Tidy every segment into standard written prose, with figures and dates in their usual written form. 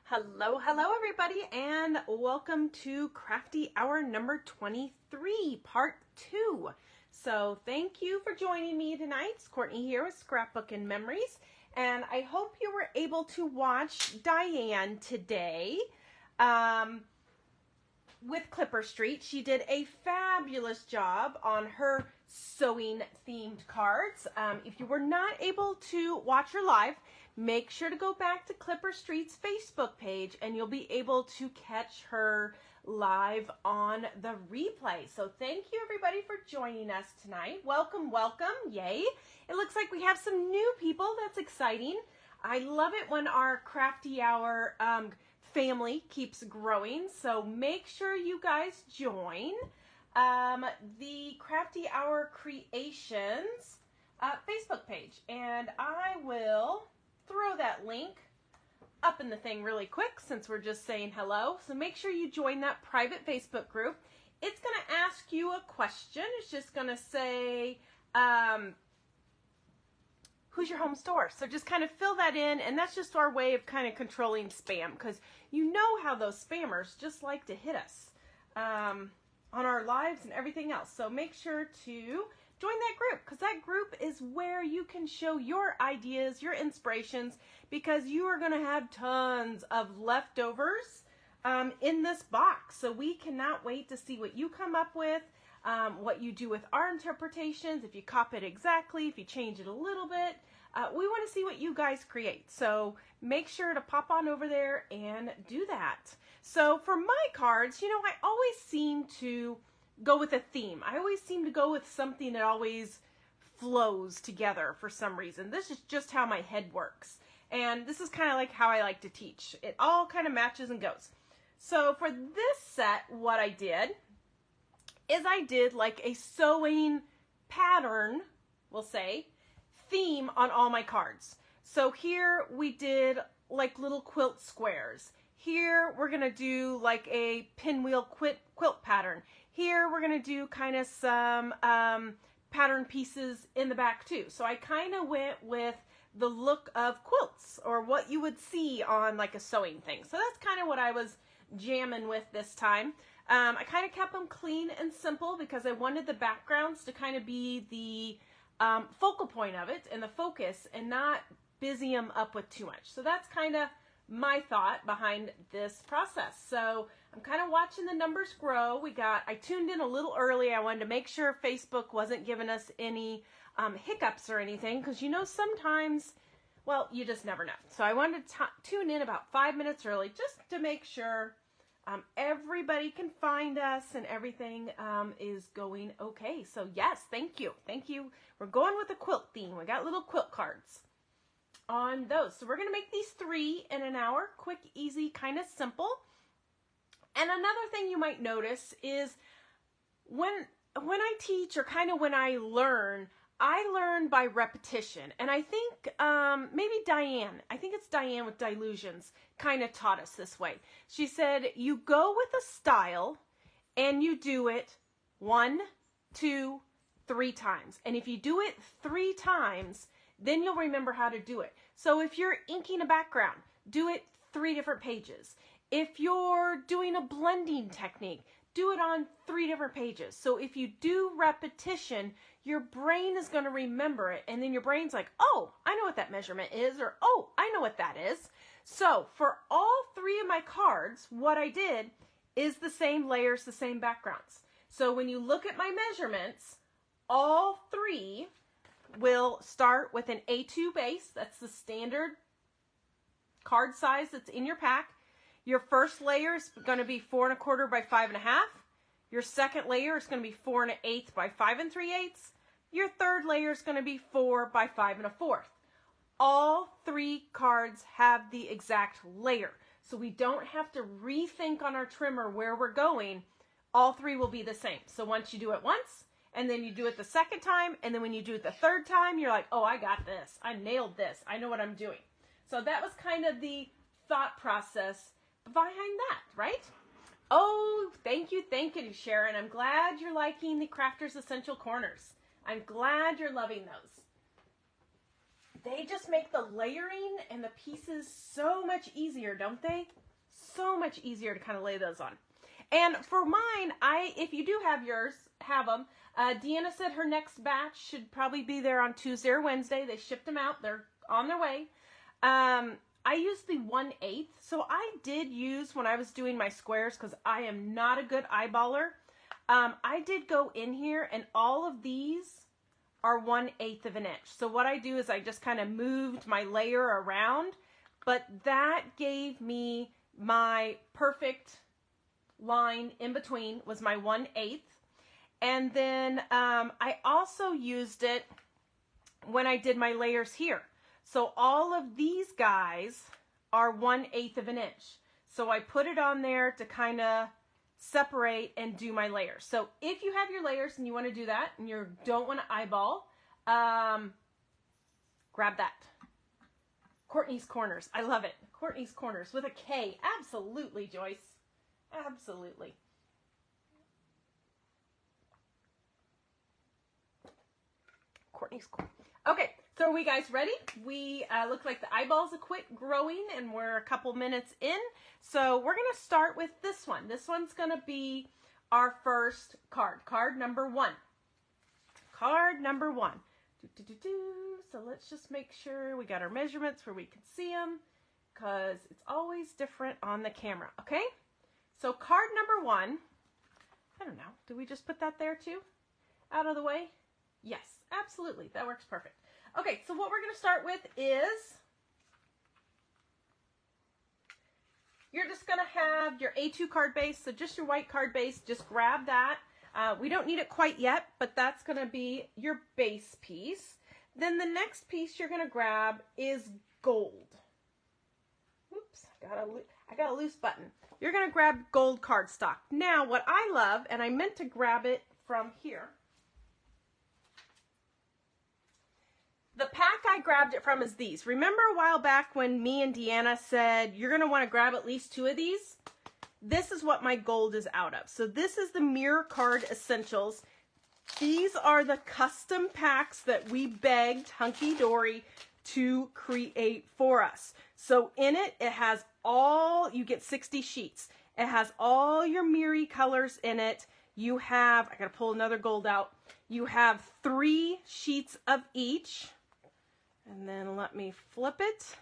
Hello, hello everybody, and welcome to Crafty Hour number 23, part 2. So thank you for joining me tonight. It's Kourtney here with Scrapbook-N-Memories, and I hope you were able to watch Diane today with Clipper Street. She did a fabulous job on her sewing themed cards. If you were not able to watch her live, make sure to go back to Clipper Street's Facebook page and you'll be able to catch her live on the replay. So thank you everybody for joining us tonight. Welcome, welcome, yay. It looks like we have some new people. That's exciting. I love it when our Crafty Hour family keeps growing. So make sure you guys join the Crafty Hour Creations Facebook page. And I will throw that link up in the thing really quick since we're just saying hello. So make sure you join that private Facebook group. It's going to ask you a question. It's just going to say, who's your home store? So just kind of fill that in, and that's just our way of kind of controlling spam, because you know how those spammers just like to hit us on our lives and everything else. So make sure to join that group, because that group is where you can show your ideas, your inspirations, because you are going to have tons of leftovers in this box. So we cannot wait to see what you come up with, what you do with our interpretations, if you copy it exactly, if you change it a little bit. We want to see what you guys create. So make sure to pop on over there and do that. So for my cards, you know, I always seem to go with a theme. I always seem to go with something that always flows together for some reason. This is just how my head works. And this is kind of like how I like to teach. It all kind of matches and goes. So for this set, what I did is I did like a sewing pattern, we'll say, theme on all my cards. So here we did like little quilt squares. Here we're going to do like a pinwheel quilt pattern. Here we're going to do kind of some pattern pieces in the back too. So I kind of went with the look of quilts, or what you would see on like a sewing thing. So that's kind of what I was jamming with this time. I kind of kept them clean and simple because I wanted the backgrounds to kind of be the focal point of it and the focus, and not busy them up with too much. So that's kind of my thought behind this process. So I'm kind of watching the numbers grow. I tuned in a little early. I wanted to make sure Facebook wasn't giving us any hiccups or anything, because you know sometimes, well, you just never know. So I wanted to tune in about 5 minutes early just to make sure everybody can find us and everything is going okay. So yes, thank you. Thank you. We're going with the quilt theme. We got little quilt cards on those. So we're going to make these 3 in an hour. Quick, easy, kind of simple. And another thing you might notice is when I teach, or kind of when I learn by repetition. And I think maybe Diane, I think it's Diane with Dilutions, kind of taught us this way. She said, you go with a style and you do it 1, 2, 3 times. And if you do it 3 times, then you'll remember how to do it. So if you're inking a background, do it 3 different pages. If you're doing a blending technique, do it on 3 different pages. So if you do repetition, your brain is going to remember it, and then your brain's like, oh, I know what that measurement is, or oh, I know what that is. So for all 3 of my cards, what I did is the same layers, the same backgrounds. So when you look at my measurements, all 3 will start with an A2 base. That's the standard card size that's in your pack. Your first layer is going to be 4 1/4 by 5 1/2. Your second layer is going to be 4 1/8 by 5 3/8. Your third layer is going to be 4 by 5 1/4. All 3 cards have the exact layer. So we don't have to rethink on our trimmer where we're going. All 3 will be the same. So once you do it once, and then you do it the second time, and then when you do it the third time, you're like, oh, I got this. I nailed this. I know what I'm doing. So that was kind of the thought process behind that, right? Oh, thank you, Sharon. I'm glad you're liking the Crafters Essential Corners. I'm glad you're loving those. they just make the layering and the pieces so much easier, don't they? So much easier to kind of lay those on. And for mine, if you do have yours, have them. Deanna said her next batch should probably be there on Tuesday or Wednesday. They shipped them out. They're on their way. I used the 1/8. So I did use, when I was doing my squares, because I am not a good eyeballer, I did go in here, and all of these are 1/8 of an inch. So what I do is I just kind of moved my layer around, but that gave me my perfect line in between, was my 1/8. And then I also used it when I did my layers here. So all of these guys are 1/8 of an inch. So I put it on there to kind of separate and do my layers. So if you have your layers and you want to do that and you don't want to eyeball, grab that. Kourtney's Corners. I love it. Kourtney's Corners with a K. Absolutely, Joyce. Absolutely. Kourtney's Corners. Okay, so are we guys ready? We look like the eyeballs have quit growing and we're a couple minutes in. So we're going to start with this one. This one's going to be our first card. Card number 1. Card number 1. So let's just make sure we got our measurements where we can see them, because it's always different on the camera. Okay, so card number 1, I don't know, did we just put that there too, out of the way? Yes, absolutely, that works perfect. Okay, so what we're going to start with is, you're just going to have your A2 card base, so just your white card base, just grab that. We don't need it quite yet, but that's going to be your base piece. Then the next piece you're going to grab is gold. Oops, I got a loose button. You're going to grab gold cardstock. Now, what I love, and I meant to grab it from here. The pack I grabbed it from is these. Remember a while back when me and Deanna said, you're going to want to grab at least 2 of these? This is what my gold is out of. So this is the Mirror Card Essentials. These are the custom packs that we begged Hunky Dory to create for us. So in it, it has all, you get 60 sheets. It has all your Mirror colors in it. You have, I gotta pull another gold out. You have 3 sheets of each. And then let me flip it.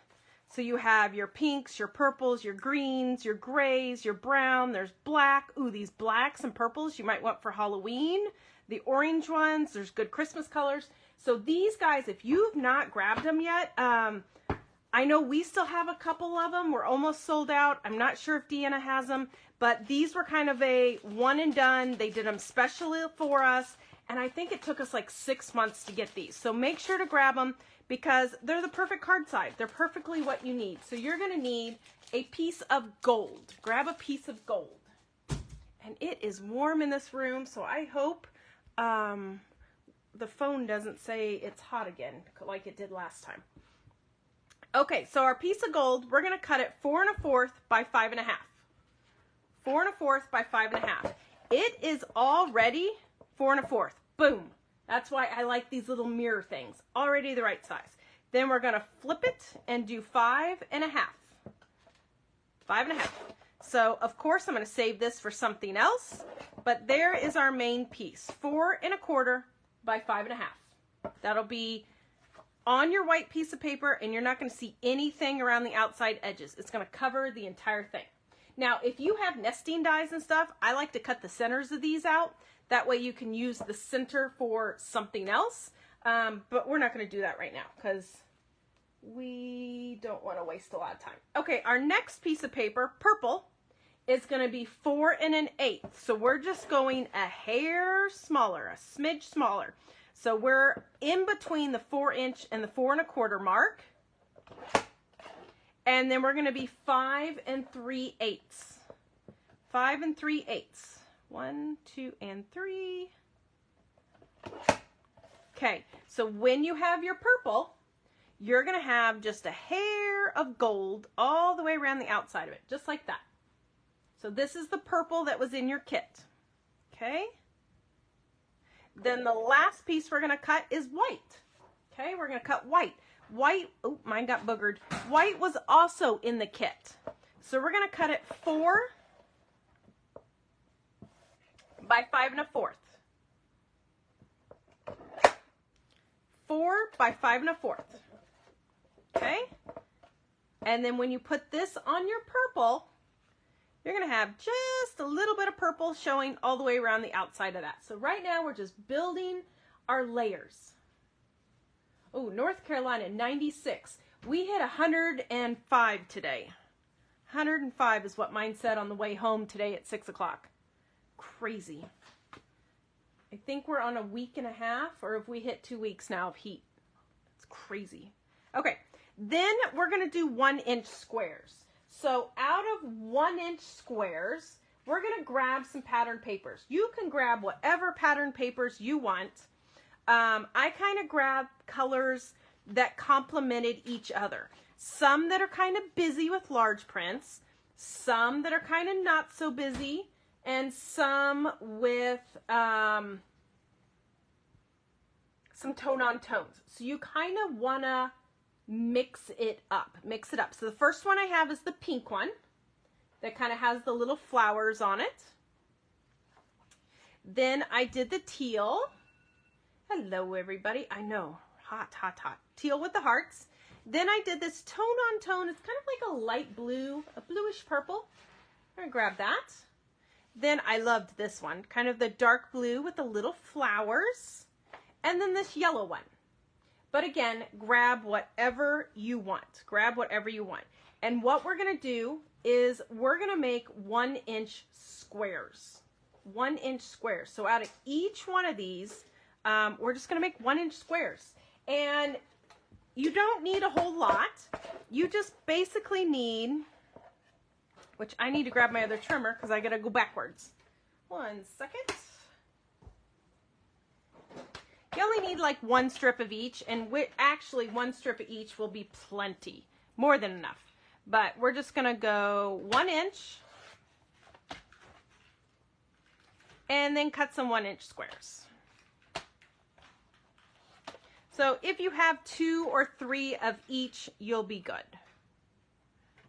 So you have your pinks, your purples, your greens, your grays, your brown, there's black. Ooh, these blacks and purples you might want for Halloween. The orange ones, there's good Christmas colors. So these guys, if you've not grabbed them yet, I know we still have a couple of them. We're almost sold out. I'm not sure if Deanna has them, but these were kind of a one and done. They did them specially for us, and I think it took us like 6 months to get these. So make sure to grab them, because they're the perfect card size. They're perfectly what you need. So you're going to need a piece of gold. Grab a piece of gold. And it is warm in this room, so I hope the phone doesn't say it's hot again like it did last time. Okay, so our piece of gold, we're going to cut it 4 1/4 by 5 1/2. 4 1/4 by 5 1/2. It is already 4 1/4. Boom. That's why I like these little mirror things. Already the right size. Then we're going to flip it and do 5 1/2. 5 1/2. So, of course, I'm going to save this for something else. But there is our main piece. 4 1/4 by 5 1/2. That'll be on your white piece of paper, and you're not going to see anything around the outside edges. It's going to cover the entire thing. Now, if you have nesting dies and stuff, I like to cut the centers of these out. That way you can use the center for something else. But we're not going to do that right now because we don't want to waste a lot of time. Okay, our next piece of paper, purple, is going to be 4 1/8. So we're just going a hair smaller, a smidge smaller. So we're in between the 4 inch and the 4 1/4 mark. And then we're going to be 5 3/8. 5 3/8. 1, 2, and 3. Okay, so when you have your purple, you're going to have just a hair of gold all the way around the outside of it, just like that. So this is the purple that was in your kit. Okay? Then the last piece we're going to cut is white. Okay, we're going to cut white. White, oh, mine got boogered. White was also in the kit. So we're going to cut it 4 by 5 1/4. 4 by 5 1/4. Okay? And then when you put this on your purple, you're going to have just a little bit of purple showing all the way around the outside of that. So right now we're just building our layers. Oh, North Carolina, 96. We hit 105 today. 105 is what mine said on the way home today at 6 o'clock. Crazy. I think we're on a week and a half, or if we hit 2 weeks now of heat. It's crazy. Okay, then we're going to do 1-inch squares. So out of 1-inch squares, we're going to grab some pattern papers. You can grab whatever pattern papers you want. I kind of grabbed colors that complemented each other. Some that are kind of busy with large prints, some that are kind of not so busy, and some with some tone-on tones. So you kind of want to mix it up. So the first one I have is the pink one that kind of has the little flowers on it. Then I did the teal. Hello, everybody. I know, hot, hot, hot. Teal with the hearts. Then I did this tone-on tone. It's kind of like a light blue, a bluish purple. I'm going to grab that. Then I loved this one, kind of the dark blue with the little flowers. And then this yellow one. But again, grab whatever you want. Grab whatever you want. And what we're going to do is we're going to make 1-inch squares. 1-inch squares. So out of each one of these, we're just going to make 1-inch squares. And you don't need a whole lot. You just basically need, which I need to grab my other trimmer because I got to go backwards. 1 second. You only need like 1 strip of each, and actually 1 strip of each will be plenty. More than enough. But we're just going to go 1 inch and then cut some 1-inch squares. So if you have 2 or 3 of each, you'll be good.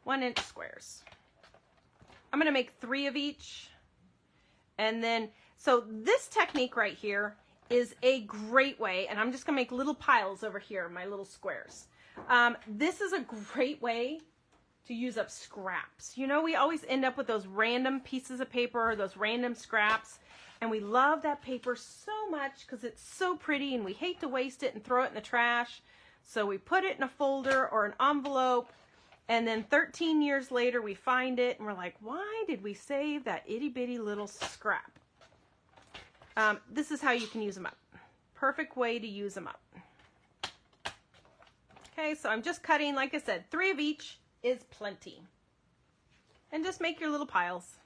1-inch squares. I'm going to make 3 of each. And then, so this technique right here is a great way, and I'm just going to make little piles over here, my little squares. This is a great way to use up scraps. You know, we always end up with those random pieces of paper or those random scraps. And we love that paper so much because it's so pretty and we hate to waste it and throw it in the trash. So we put it in a folder or an envelope, and then 13 years later we find it and we're like, why did we save that itty bitty little scrap? This is how you can use them up. Perfect way to use them up. Okay, so I'm just cutting, like I said, 3 of each is plenty. And just make your little piles.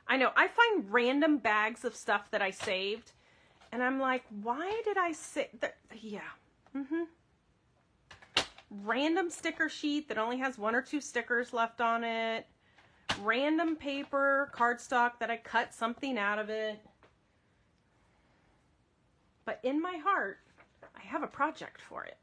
I know, I find random bags of stuff that I saved, and I'm like, why did I save that? Yeah. Random sticker sheet that only has 1 or 2 stickers left on it. Random paper, cardstock that I cut something out of it. But in my heart, I have a project for it.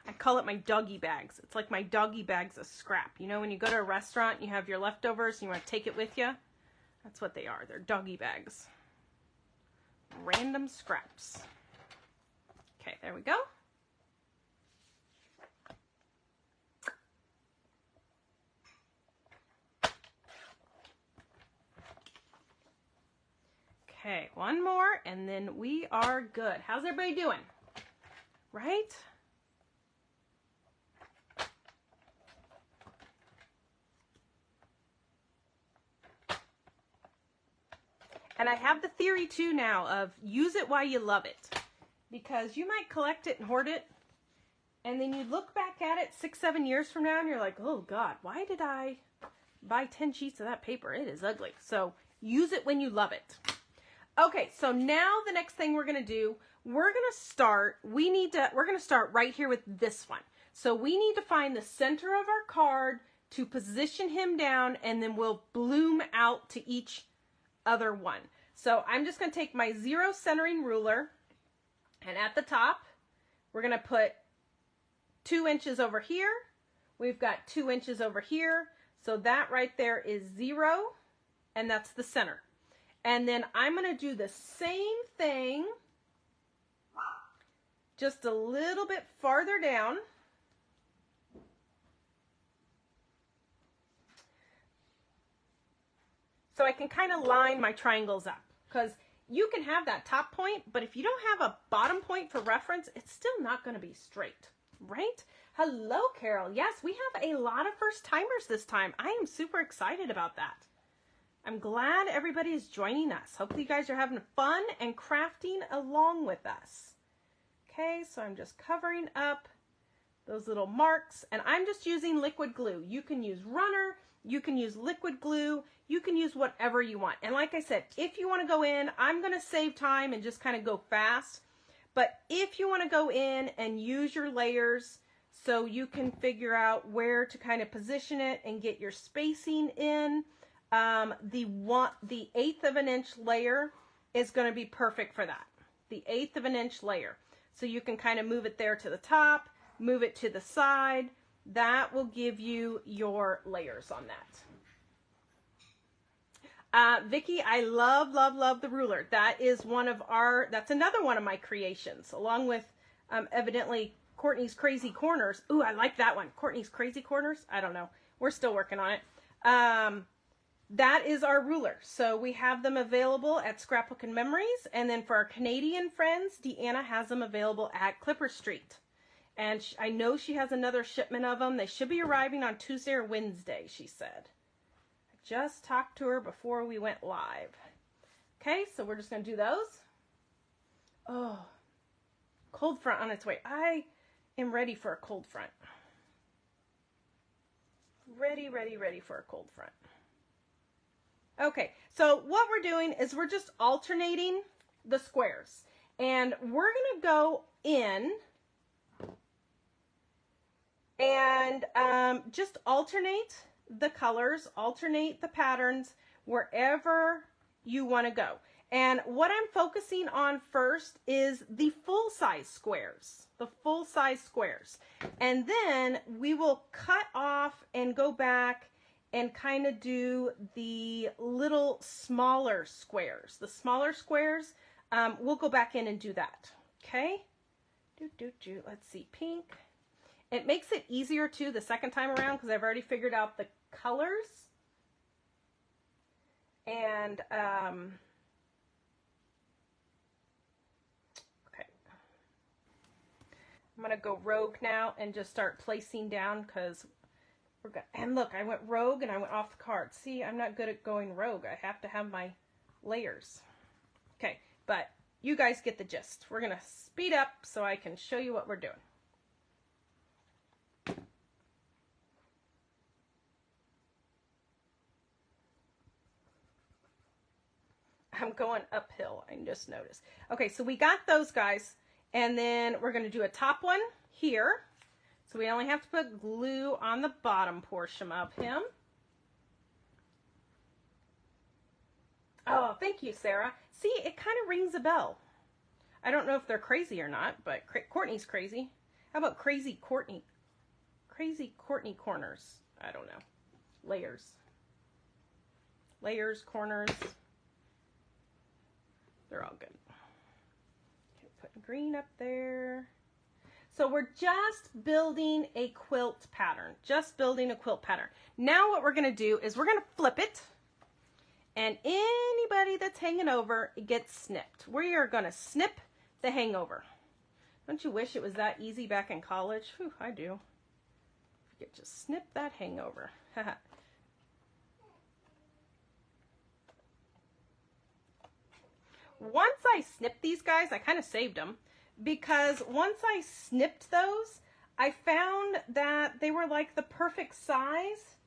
I call it my doggy bags. It's like my doggy bags of scrap. You know, when you go to a restaurant, you have your leftovers and you want to take it with you? That's what they are. They're doggy bags. Random scraps. Okay, there we go. Okay, one more and then we are good. How's everybody doing? Right? And I have the theory too now of use it while you love it. Because you might collect it and hoard it, and then you look back at it 6-7 years from now and you're like, oh God, why did I buy 10 sheets of that paper? It is ugly. So use it when you love it. Okay, so now the next thing we're going to do, we're going to start right here with this one. So we need to find the center of our card to position him down, and then we'll bloom out to each other one. So I'm just going to take my 0 centering ruler, and at the top, we're going to put 2 inches over here. We've got 2 inches over here. So that right there is 0, and that's the center. And then I'm going to do the same thing, just a little bit farther down. So I can kind of line my triangles up, because you can have that top point, but if you don't have a bottom point for reference, it's still not going to be straight, right? Hello, Carol. Yes, we have a lot of first timers this time. I am super excited about that. I'm glad everybody is joining us. Hopefully you guys are having fun and crafting along with us. Okay, so I'm just covering up those little marks, and I'm just using liquid glue. You can use runner, you can use liquid glue, you can use whatever you want. And like I said, if you want to go in, I'm going to save time and just kind of go fast. But if you want to go in and use your layers so you can figure out where to kind of position it and get your spacing in, the 1/8 of an inch layer is going to be perfect for that. The 1/8 of an inch layer. So you can kind of move it there to the top, move it to the side. That will give you your layers on that. Vicki, I love, love, love the ruler. That is that's another one of my creations, along with evidently Kourtney's Crazy Corners. Ooh, I like that one. Kourtney's Crazy Corners? I don't know. We're still working on it. That is our ruler. So we have them available at Scrapbook-N-Memories. And then for our Canadian friends, Deanna has them available at Clipper Street. And I know she has another shipment of them. They should be arriving on Tuesday or Wednesday, she said. I just talked to her before we went live. Okay, so we're just going to do those. Oh, cold front on its way. I am ready for a cold front. Ready, ready, ready for a cold front. Okay, so what we're doing is we're just alternating the squares. And we're going to go in and just alternate the colors, alternate the patterns wherever you want to go. And what I'm focusing on first is the full-size squares, the full-size squares. And then we will cut off and go back and kind of do the little smaller squares. The smaller squares, we'll go back in and do that. Okay? Let's see, pink. It makes it easier too the second time around because I've already figured out the colors. And okay. I'm gonna go rogue now and just start placing down because we're good. And look, I went rogue and I went off the card. See, I'm not good at going rogue. I have to have my layers. Okay, but you guys get the gist. We're gonna speed up so I can show you what we're doing. I'm going uphill, I just noticed. Okay, so we got those guys, and then we're going to do a top one here. So we only have to put glue on the bottom portion of him. Oh, thank you, Sarah. See, it kind of rings a bell. I don't know if they're crazy or not, but Kourtney's crazy. How about Crazy Kourtney? Crazy Kourtney corners. I don't know. Layers. Layers, corners. They're all good. Okay, put green up there. So we're just building a quilt pattern. Just building a quilt pattern. Now what we're going to do is we're going to flip it. And anybody that's hanging over gets snipped. We are going to snip the hangover. Don't you wish it was that easy back in college? Whew, I do. You get to snip that hangover. Once I snipped these guys, I kind of saved them because once I snipped those, I found that they were like the perfect size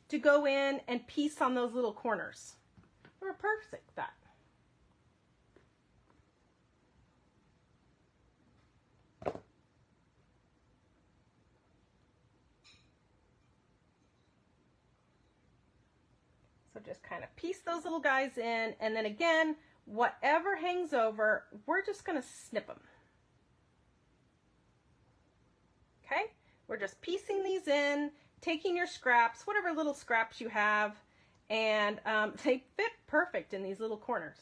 to go in and piece on those little corners. They were perfect, that. So just kind of piece those little guys in, and then again, whatever hangs over, we're just going to snip them. Okay, we're just piecing these in, taking your scraps, whatever little scraps you have, and they fit perfect in these little corners.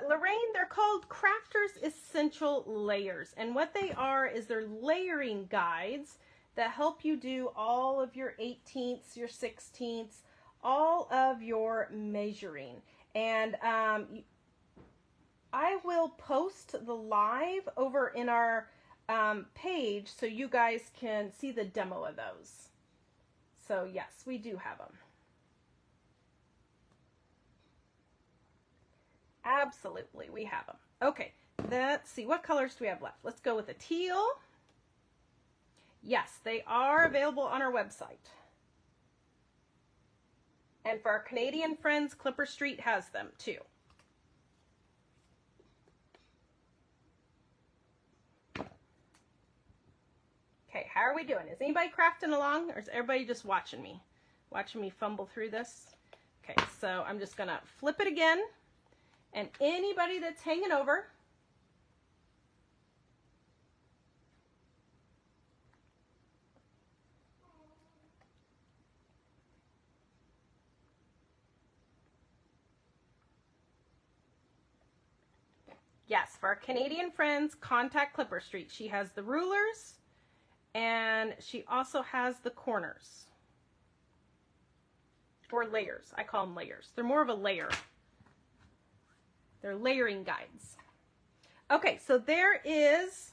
Lorraine, they're called Crafters Essential Layers, and what they are is they're layering guides that help you do all of your 18ths, your 16ths, all of your measuring. And I will post the live over in our page so you guys can see the demo of those. So yes, we do have them. Absolutely, we have them. Okay, let's see, what colors do we have left? Let's go with a teal. Yes, they are available on our website. And for our Canadian friends, Clipper Street has them too. Okay, how are we doing? Is anybody crafting along, or is everybody just watching me? Watching me fumble through this? Okay, so I'm just gonna flip it again. And anybody that's hanging over, yes, for our Canadian friends, contact Clipper Street. She has the rulers, and she also has the corners. Or layers. I call them layers. They're more of a layer. They're layering guides. Okay, so there is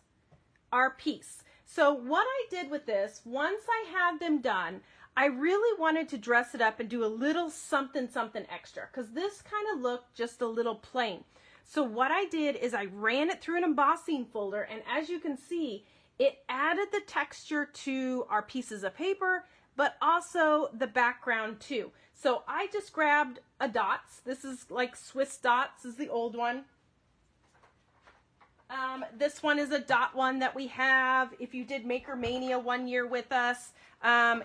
our piece. So what I did with this, once I had them done, I really wanted to dress it up and do a little something extra, because this kind of looked just a little plain. So what I did is I ran it through an embossing folder, and as you can see, it added the texture to our pieces of paper, but also the background too. So I just grabbed a dots. This is like Swiss dots, is the old one. This one is a dot one that we have. If you did Maker Mania one year with us,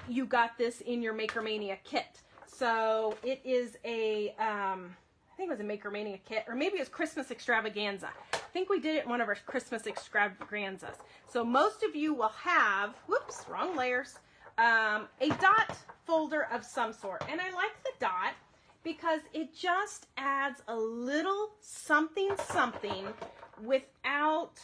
you got this in your Maker Mania kit. So it is a, I think it was a Maker Mania kit, or maybe it was Christmas Extravaganza. I think we did it in one of our Christmas Extravaganzas. So most of you will have, whoops, wrong layers, a dot folder of some sort. And I like the dot because it just adds a little something without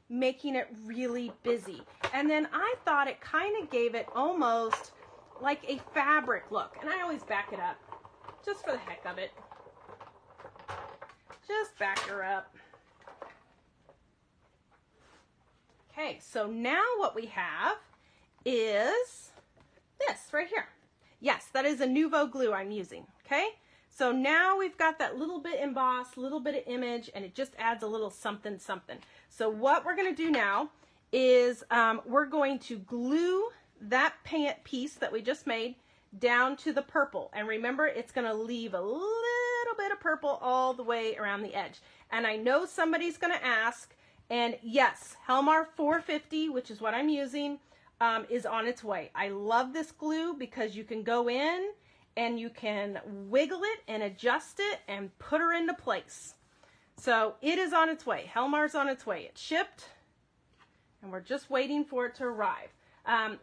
making it really busy. And then I thought it kind of gave it almost like a fabric look. And I always back it up just for the heck of it. Just back her up. Okay, so now what we have is this right here. Yes, that is a Nouveau glue I'm using, okay? So now we've got that little bit embossed, little bit of image, and it just adds a little something. So what we're gonna do now is we're going to glue that pant piece that we just made down to the purple. And remember, it's gonna leave a little bit of purple all the way around the edge. And I know somebody's gonna ask, and yes, Helmar 450, which is what I'm using, is on its way. I love this glue because you can go in and you can wiggle it and adjust it and put her into place. So it is on its way. Helmar's on its way. It's shipped and we're just waiting for it to arrive.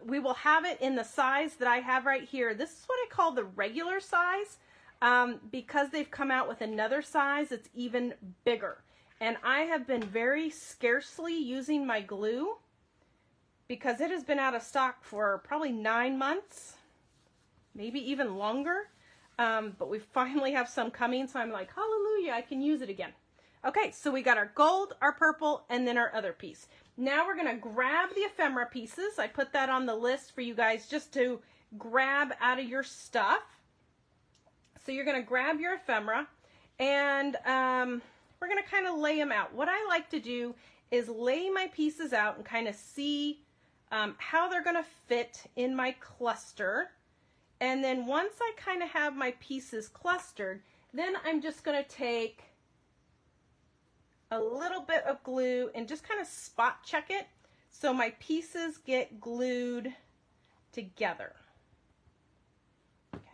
We will have it in the size that I have right here. This is what I call the regular size because they've come out with another size that's even bigger. And I have been very scarcely using my glue because it has been out of stock for probably 9 months, maybe even longer. But we finally have some coming, so I'm like, hallelujah, I can use it again. Okay, so we got our gold, our purple, and then our other piece. Now we're gonna grab the ephemera pieces. I put that on the list for you guys just to grab out of your stuff. So you're gonna grab your ephemera, and we're gonna kind of lay them out. What I like to do is lay my pieces out and kind of see how they're gonna fit in my cluster. And then once I kind of have my pieces clustered, then I'm just gonna take a little bit of glue and just kind of spot check it so my pieces get glued together.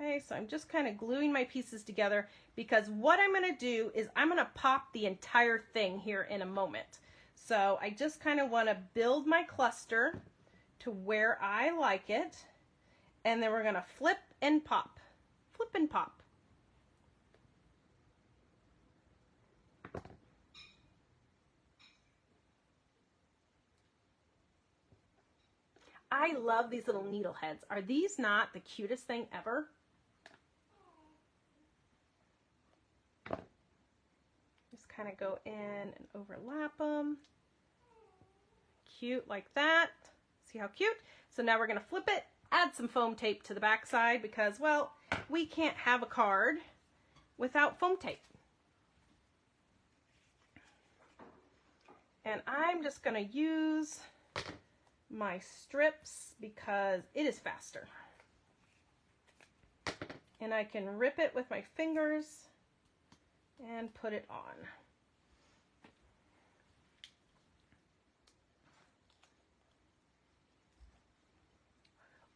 Okay, so I'm just kind of gluing my pieces together because what I'm going to do is I'm going to pop the entire thing here in a moment. So I just kind of want to build my cluster to where I like it, and then we're going to flip and pop, flip and pop. I love these little needle heads. Are these not the cutest thing ever? Just kind of go in and overlap them. Cute like that. See how cute? So now we're going to flip it, add some foam tape to the back side because, well, we can't have a card without foam tape. And I'm just going to use my strips because it is faster. And I can rip it with my fingers and put it on.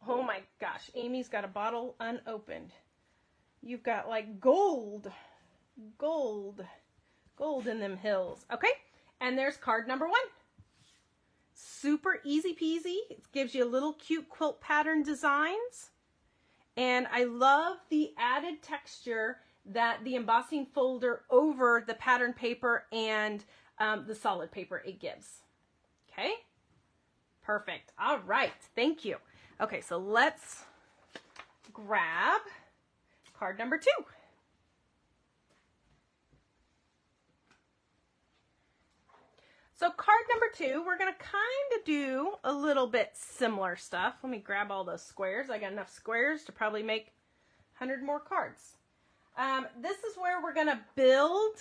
Oh my gosh, Amy's got a bottle unopened. You've got like gold in them hills. Okay, and there's card number 1. Super easy peasy. It gives you little cute quilt pattern designs. And I love the added texture that the embossing folder over the pattern paper and the solid paper it gives. Okay, perfect. All right, thank you. Okay, so let's grab card number 2. So card number 2, we're going to kind of do a little bit similar stuff. Let me grab all those squares. I got enough squares to probably make 100 more cards. This is where we're going to build,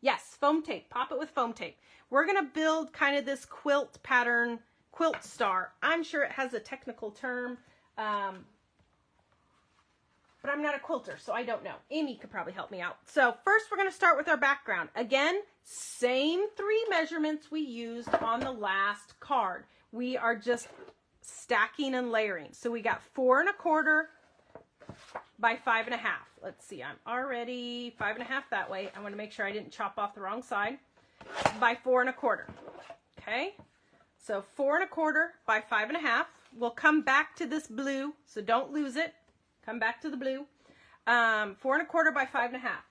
yes, foam tape. Pop it with foam tape. We're going to build kind of this quilt pattern, quilt star. I'm sure it has a technical term, but I'm not a quilter, so I don't know. Amy could probably help me out. So first we're going to start with our background. Again, same 3 measurements we used on the last card. We are just stacking and layering. So we got 4 1/4 by 5 1/2. Let's see, I'm already 5 1/2 that way. I want to make sure I didn't chop off the wrong side. By 4 1/4. Okay, so 4 1/4 by 5 1/2. We'll come back to this blue, so don't lose it. Come back to the blue. 4 1/4 by 5 1/2.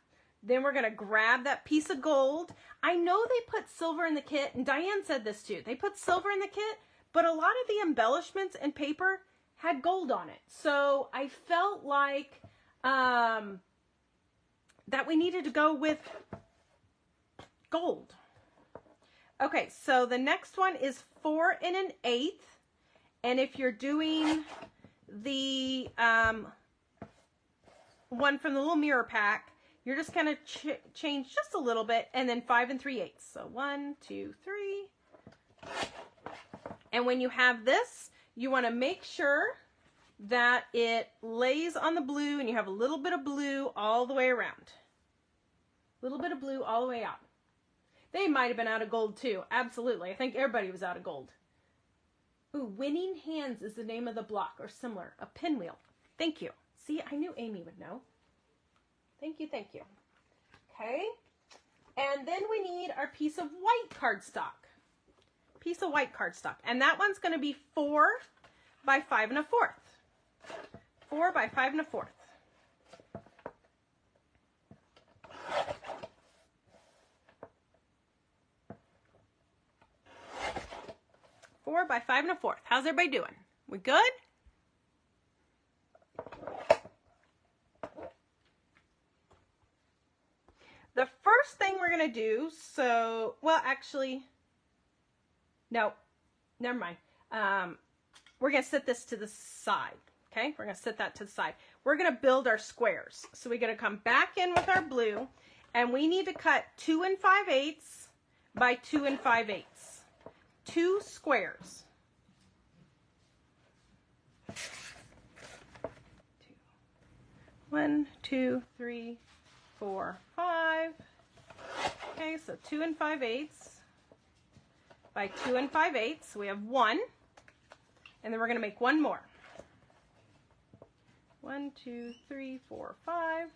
Then we're going to grab that piece of gold. I know they put silver in the kit, and Diane said this too. They put silver in the kit, but a lot of the embellishments and paper had gold on it. So I felt like that we needed to go with gold. Okay, so the next one is 4 1/8. And if you're doing the one from the little mirror pack, you're just going to change just a little bit, and then 5 3/8. So 1, 2, 3. And when you have this, you want to make sure that it lays on the blue, and you have a little bit of blue all the way around. A little bit of blue all the way out. They might have been out of gold too. Absolutely. I think everybody was out of gold. Ooh, Winning Hands is the name of the block, or similar. A pinwheel. Thank you. See, I knew Amy would know. Thank you, thank you. Okay. And then we need our piece of white cardstock. Piece of white cardstock. And that one's going to be 4 by 5 1/4. 4 by 5 1/4. 4 by 5 1/4. How's everybody doing? We good? The first thing we're going to do, so, well, actually, no, never mind. We're going to set this to the side, okay? We're going to set that to the side. We're going to build our squares. So we're going to come back in with our blue, and we need to cut 2 5/8 by 2 5/8. 2 squares. 1, 2, 3, 4, 5. Okay, so 2 5/8 by 2 5/8. So we have 1, and then we're going to make 1 more. 1, 2, 3, 4, 5.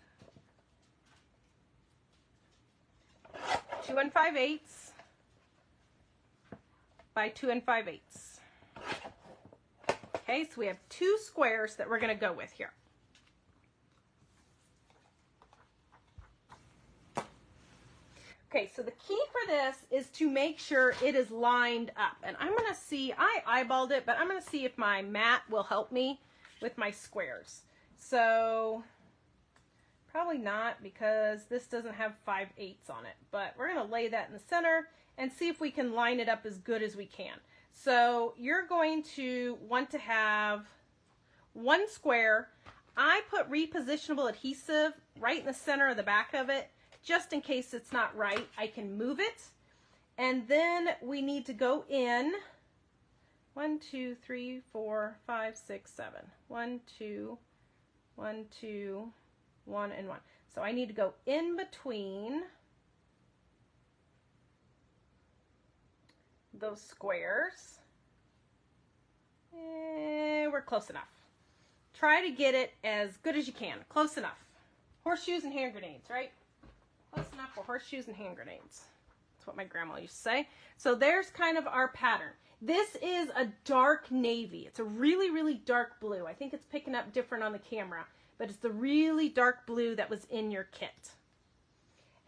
2 5/8 by 2 5/8. Okay, so we have 2 squares that we're going to go with here. Okay, so the key for this is to make sure it is lined up. And I'm going to see, I eyeballed it, but I'm going to see if my mat will help me with my squares. So probably not, because this doesn't have 5/8 on it. But we're going to lay that in the center and see if we can line it up as good as we can. So you're going to want to have 1 square. I put repositionable adhesive right in the center of the back of it, just in case it's not right. I can move it. And then we need to go in 1, 2, 3, 4, 5, 6, 7. 1, 2, 1, 2, 1, and 1. So I need to go in between those squares. We're close enough. Try to get it as good as you can. Close enough. Horseshoes and hand grenades, right? Close enough for horseshoes and hand grenades. That's what my grandma used to say. So there's kind of our pattern. This is a dark navy. It's a really, really dark blue. I think it's picking up different on the camera, but it's the really dark blue that was in your kit.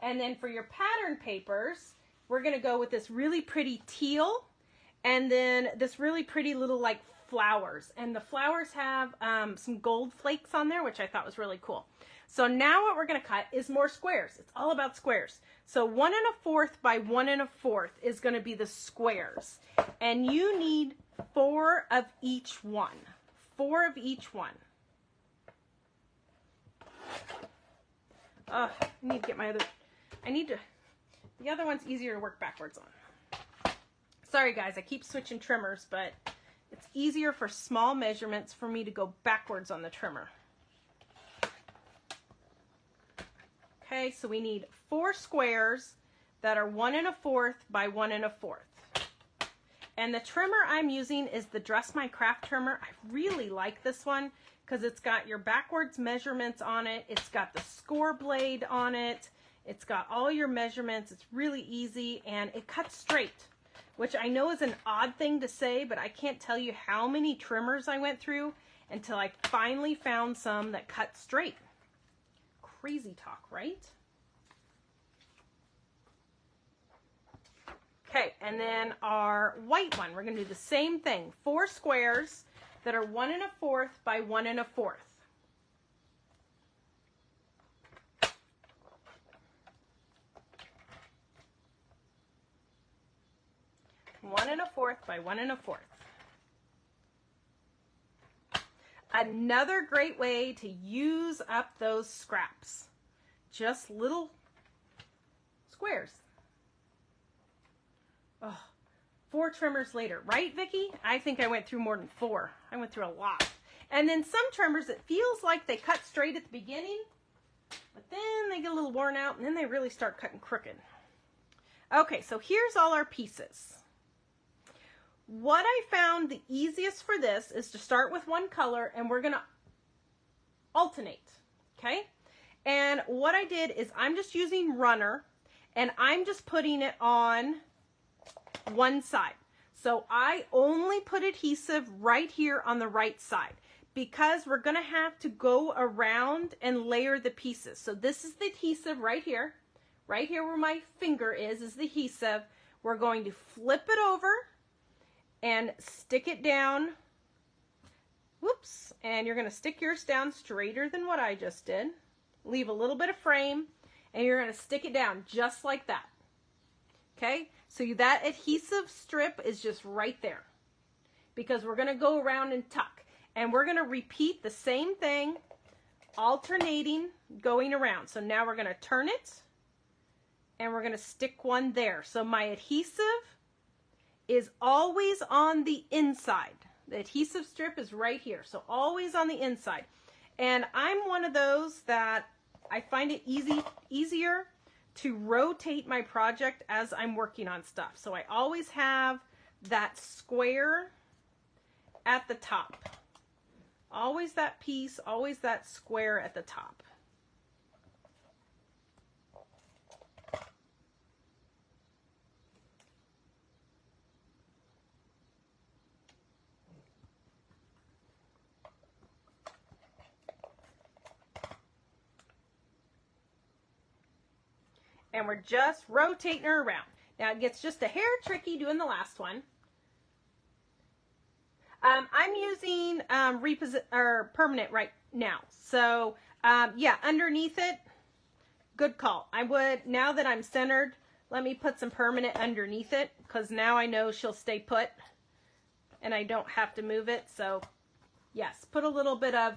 And then for your pattern papers, we're going to go with this really pretty teal, and then this really pretty little like flowers. And the flowers have some gold flakes on there, which I thought was really cool. So now what we're going to cut is more squares. It's all about squares. So 1 1/4 by 1 1/4 is going to be the squares. And you need 4 of each one. 4 of each one. I need to get my other, the other one's easier to work backwards on. Sorry guys, I keep switching trimmers, but it's easier for small measurements for me to go backwards on the trimmer. Okay, so we need 4 squares that are 1 1/4 by 1 1/4. And the trimmer I'm using is the Dress My Craft trimmer. I really like this one because it's got your backwards measurements on it. It's got the score blade on it. It's got all your measurements. It's really easy, and it cuts straight, which I know is an odd thing to say, but I can't tell you how many trimmers I went through until I finally found some that cut straight. Crazy talk, right? Okay, and then our white one, we're going to do the same thing. 4 squares that are 1 1/4 by 1 1/4. 1 1/4 by 1 1/4. Another great way to use up those scraps. Just little squares. Oh, 4 trimmers later, right, Vicki? I think I went through more than 4. I went through a lot. And then some trimmers, it feels like they cut straight at the beginning, but then they get a little worn out, and then they really start cutting crooked. Okay, so here's all our pieces. What I found the easiest for this is to start with one color, and we're going to alternate, okay? And what I did is I'm just using runner, and I'm just putting it on one side. So I only put adhesive right here on the right side because we're going to have to go around and layer the pieces. So this is the adhesive right here. Right here where my finger is the adhesive. We're going to flip it over and stick it down. Whoops. And you're going to stick yours down straighter than what I just did. Leave a little bit of frame, and you're going to stick it down just like that. Okay? So that adhesive strip is just right there because we're going to go around and tuck. And we're going to repeat the same thing, alternating, going around. So now we're going to turn it, and we're going to stick one there. So my adhesive is always on the inside. The adhesive strip is right here, so always on the inside. And I'm one of those that I find it easier to rotate my project as I'm working on stuff. So I always have that square at the top. Always that piece, always that square at the top. And we're just rotating her around. Now it gets just a hair tricky doing the last one. I'm using permanent right now. So yeah, underneath it, good call. I would, now that I'm centered, let me put some permanent underneath it, because now I know she'll stay put and I don't have to move it. So yes, put a little bit of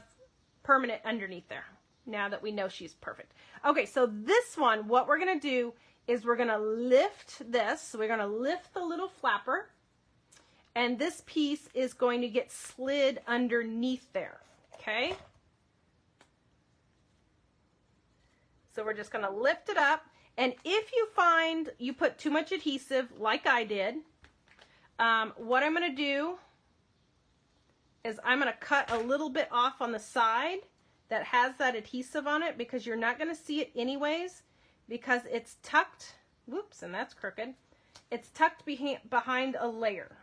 permanent underneath there now that we know she's perfect. Okay, so this one, what we're going to do is we're going to lift this. So we're going to lift the little flapper. And this piece is going to get slid underneath there, okay? So we're just going to lift it up. And if you find you put too much adhesive, like I did, what I'm going to do is I'm going to cut a little bit off on the side that has that adhesive on it, because you're not going to see it anyways, because it's tucked, whoops, and that's crooked. It's tucked behind a layer.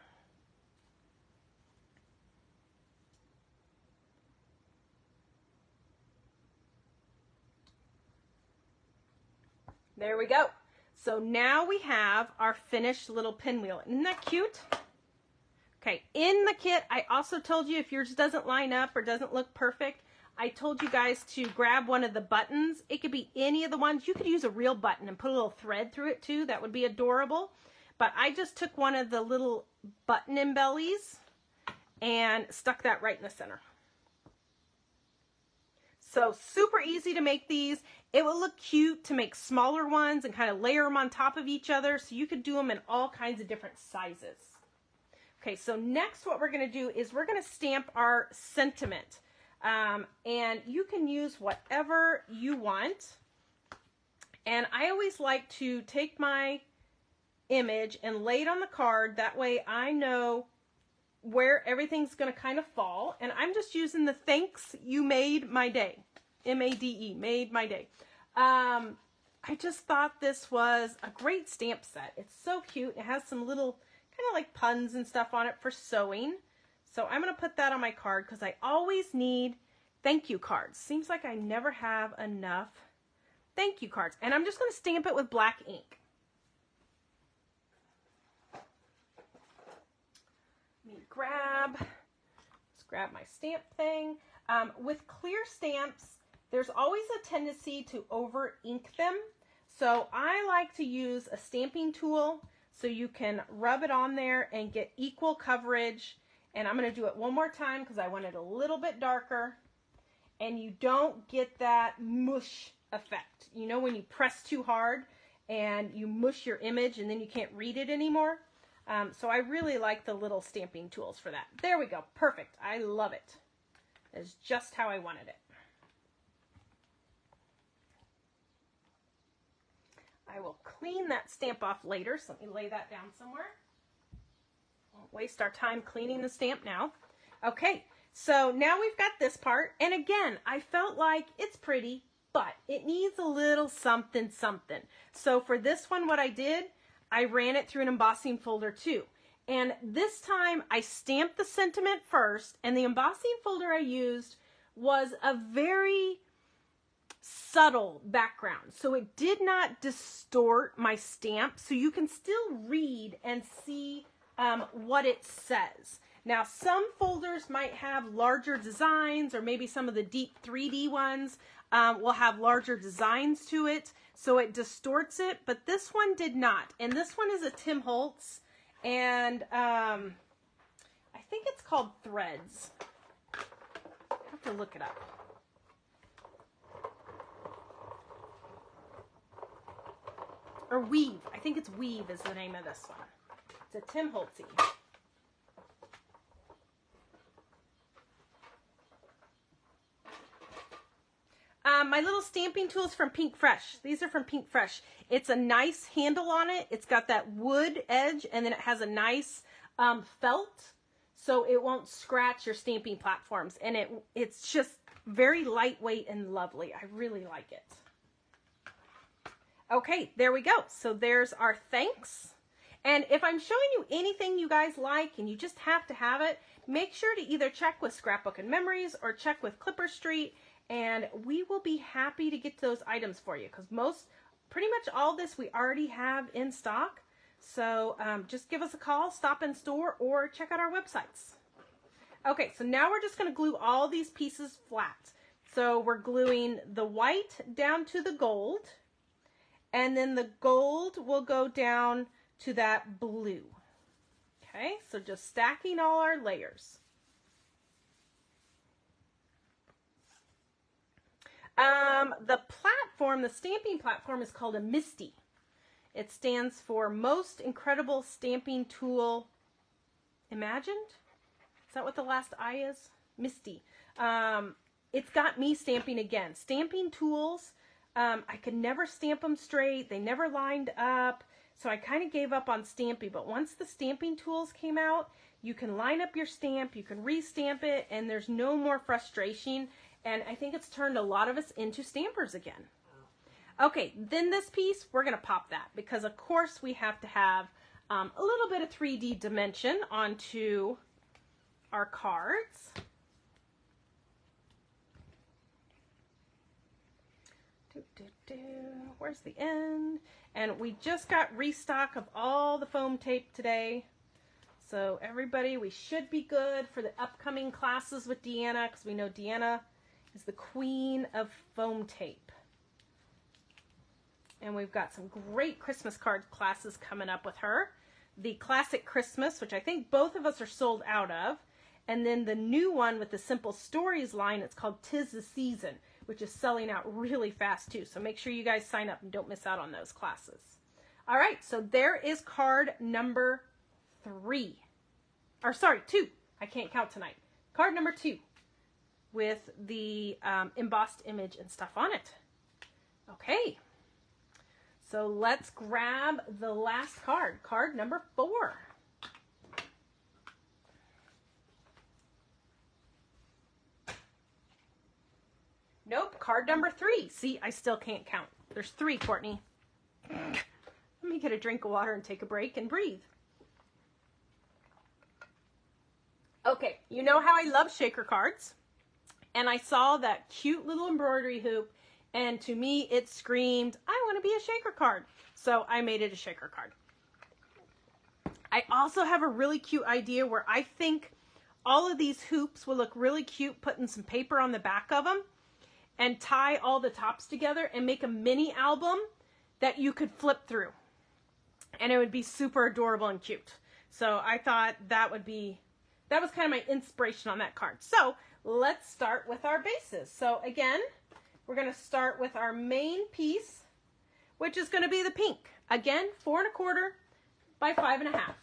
There we go. So now we have our finished little pinwheel. Isn't that cute? Okay, in the kit, I also told you if yours doesn't line up or doesn't look perfect, I told you guys to grab one of the buttons. It could be any of the ones. You could use a real button and put a little thread through it too. That would be adorable. But I just took one of the little button embellies and stuck that right in the center. So super easy to make these. It will look cute to make smaller ones and kind of layer them on top of each other. So you could do them in all kinds of different sizes. Okay, so next what we're going to do is we're going to stamp our sentiment. And you can use whatever you want. And I always like to take my image and lay it on the card. That way I know where everything's going to kind of fall. And I'm just using the Thanks You Made My Day. M-A-D-E, made my day. I just thought this was a great stamp set. It's so cute. It has some little kind of like puns and stuff on it for sewing. So I'm going to put that on my card because I always need thank you cards. Seems like I never have enough thank you cards. And I'm just going to stamp it with black ink. Let's grab my stamp thing. With clear stamps, there's always a tendency to over ink them. So I like to use a stamping tool so you can rub it on there and get equal coverage. And I'm going to do it one more time because I want it a little bit darker. And you don't get that mush effect. You know when you press too hard and you mush your image and then you can't read it anymore? So I really like the little stamping tools for that. There we go. Perfect. I love it. It's just how I wanted it. I will clean that stamp off later, so let me lay that down somewhere. Won't waste our time cleaning the stamp now. Okay, so now we've got this part, and again, I felt like it's pretty, but it needs a little something something. So for this one, what I did, I ran it through an embossing folder too. And this time I stamped the sentiment first, and the embossing folder I used was a very subtle background. So it did not distort my stamp, so you can still read and see what it says. Now, some folders might have larger designs, or maybe some of the deep 3D ones will have larger designs to it, so it distorts it, but this one did not. And this one is a Tim Holtz, and I think it's called Threads. I have to look it up. Or Weave. I think it's Weave is the name of this one. It's a Tim Holtzy. My little stamping tools from Pink Fresh. These are from Pink Fresh. It's a nice handle on it. It's got that wood edge, and then it has a nice felt. so it won't scratch your stamping platforms. And it's just very lightweight and lovely. I really like it. Okay, there we go. So there's our thanks. And if I'm showing you anything you guys like and you just have to have it, make sure to either check with Scrapbook-N-Memories or check with Clipper Street, and we will be happy to get those items for you, because pretty much all this we already have in stock. So just give us a call, stop in store, or check out our websites. Okay, so now we're just going to glue all these pieces flat. So we're gluing the white down to the gold, and then the gold will go down to that blue. Okay, so just stacking all our layers. The platform, the stamping platform, is called a MISTI. It stands for Most Incredible Stamping Tool Imagined. Is that what the last I is? MISTI. It's got me stamping again. Stamping tools, I could never stamp them straight. They never lined up. So I kind of gave up on stamping. But once the stamping tools came out, you can line up your stamp, you can re-stamp it, and there's no more frustration. And I think it's turned a lot of us into stampers again. Okay, then this piece, we're going to pop that, because of course we have to have a little bit of 3D dimension onto our cards. Where's the end? And we just got restock of all the foam tape today. So everybody, we should be good for the upcoming classes with Deanna, because we know Deanna is the queen of foam tape. And we've got some great Christmas card classes coming up with her. The Classic Christmas, which I think both of us are sold out of. And then the new one with the Simple Stories line, it's called 'Tis the Season, which is selling out really fast too. So make sure you guys sign up and don't miss out on those classes. All right, so there is card number 3. Or sorry, 2. I can't count tonight. Card number 2 with the embossed image and stuff on it. Okay, so let's grab the last card, card number 4. Nope, card number 3. See, I still can't count. There's 3, Kourtney. Let me get a drink of water and take a break and breathe. Okay, you know how I love shaker cards. And I saw that cute little embroidery hoop, and to me it screamed, I want to be a shaker card. So I made it a shaker card. I also have a really cute idea where I think all of these hoops will look really cute, putting some paper on the back of them, and tie all the tops together and make a mini album that you could flip through. And it would be super adorable and cute. So I thought that was kind of my inspiration on that card. So let's start with our bases. So again, we're going to start with our main piece, which is going to be the pink. Again, 4 1/4 by 5 1/2.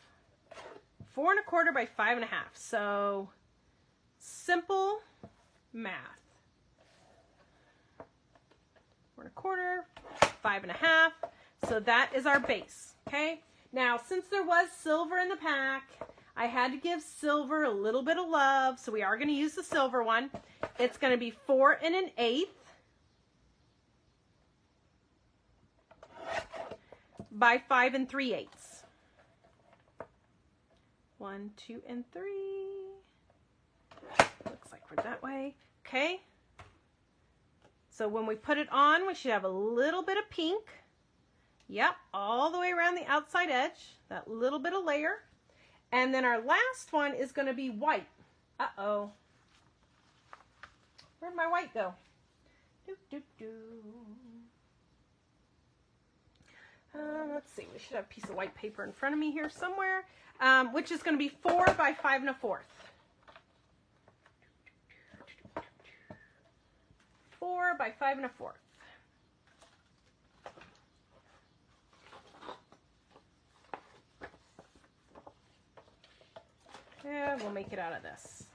4 1/4 by 5 1/2. So simple math. 4 1/4, 5 1/2. So that is our base. Okay. Now, since there was silver in the pack, I had to give silver a little bit of love. So we are going to use the silver one. It's going to be 4 1/8 by 5 3/8. 1, 2, and 3. Looks like we're that way. Okay. So when we put it on, we should have a little bit of pink. Yep, all the way around the outside edge, that little bit of layer. And then our last one is going to be white. Uh-oh. Where'd my white go? Let's see, we should have a piece of white paper in front of me here somewhere, which is going to be 4 by 5 1/4. 4 by 5 1/4. Yeah, we'll make it out of this.